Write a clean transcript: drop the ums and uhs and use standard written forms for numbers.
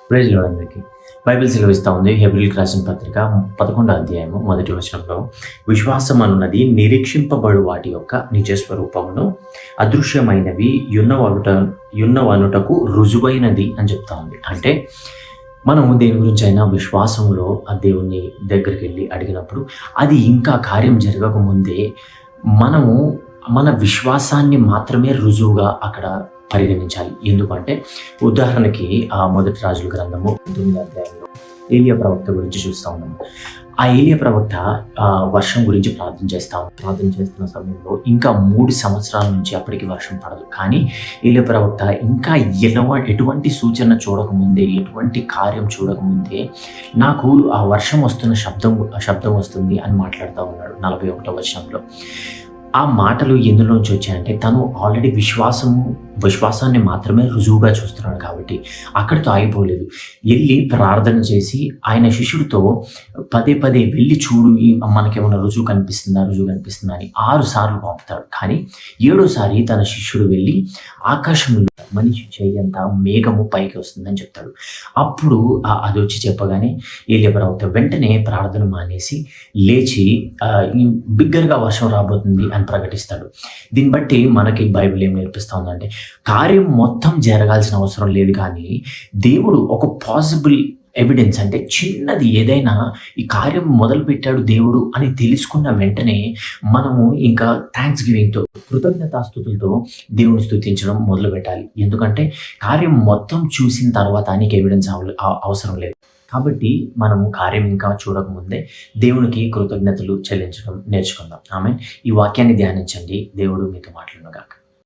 Praise lord అందరికీ. Bible సెలవిస్తా ఉంది హెబ్రీయులకు రాసిన పత్రిక 11వ అధ్యాయము 1వ వచనంలో, విశ్వాసం అనున్నది నిరీక్షింపబడు వాటి యొక్క నిజ స్వరూపమును, అదృశ్యమైనవి యున్నవనుటకు రుజువైనది అని చెప్తా ఉంది. అంటే మనము దేని గురించి అయినా విశ్వాసంలో ఆ దేవుని దగ్గరికి వెళ్ళి అడిగినప్పుడు అది ఇంకా కార్యం జరగకముందే మనము మన విశ్వాసాన్ని మాత్రమే రుజువుగా అక్కడ పరిగణించాలి. ఎందుకంటే ఉదాహరణకి ఆ మొదటి రాజుల గ్రంథము 9వ అధ్యాయంలో ఏలియా ప్రవక్త గురించి చూస్తూ ఉన్నాము. ఆ ఏలియా ప్రవక్త వర్షం గురించి ప్రార్థన చేస్తున్న సమయంలో ఇంకా 3 సంవత్సరాల నుంచి అప్పటికి వర్షం పడదు. కానీ ఏలియా ప్రవక్త ఇంకా ఎటువంటి సూచన చూడకముందే, ఎటువంటి కార్యం చూడకముందే నాకు ఆ వర్షం వస్తున్న శబ్దం వస్తుంది అని మాట్లాడుతూ ఉన్నాడు 41వ వచనంలో. ఆ మాటలు ఎందులోంచి వచ్చాయంటే తను ఆల్రెడీ విశ్వాసాన్ని మాత్రమే రుజువుగా చూస్తున్నాడు కాబట్టి అక్కడితో ఆగిపోలేదు. వెళ్ళి ప్రార్థన చేసి ఆయన శిష్యుడితో పదే వెళ్ళి చూడు, మనకేమైనా రుజువు కనిపిస్తుందా అని 6 సార్లు పంపుతాడు. కానీ 7వసారి తన శిష్యుడు వెళ్ళి ఆకాశంలో మనిషి చెయ్యంత మేఘము పైకి వస్తుందని చెప్తాడు. అప్పుడు అది వచ్చి చెప్పగానే ఏలియా ప్రవక్త వెంటనే ప్రార్థన మానేసి లేచి బిగ్గరగా వర్షం రాబోతుంది అని ప్రకటిస్తాడు. దీన్ని బట్టి మనకి బైబిల్ ఏం నేర్పిస్తా ఉందంటే కార్యం మొత్తం జరగాల్సిన అవసరం లేదు, కానీ దేవుడు ఒక పాసిబుల్ ఎవిడెన్స్, అంటే చిన్నది ఏదైనా ఈ కార్యం మొదలు పెట్టాడు దేవుడు అని తెలుసుకున్న వెంటనే మనము ఇంకా థ్యాంక్స్ గివింగ్తో, కృతజ్ఞతాస్తుతులతో దేవుని స్తుతించడం మొదలు పెట్టాలి. ఎందుకంటే కార్యం మొత్తం చూసిన తర్వాత నీకు ఎవిడెన్స్ అవసరం లేదు. కాబట్టి మనము కార్యం ఇంకా చూడకముందే దేవునికి కృతజ్ఞతలు చెల్లించడం నేర్చుకుందాం. ఆమేన్. ఈ వాక్యాన్ని ధ్యానించండి. దేవుడు మీతో మాట్లాడును గాక.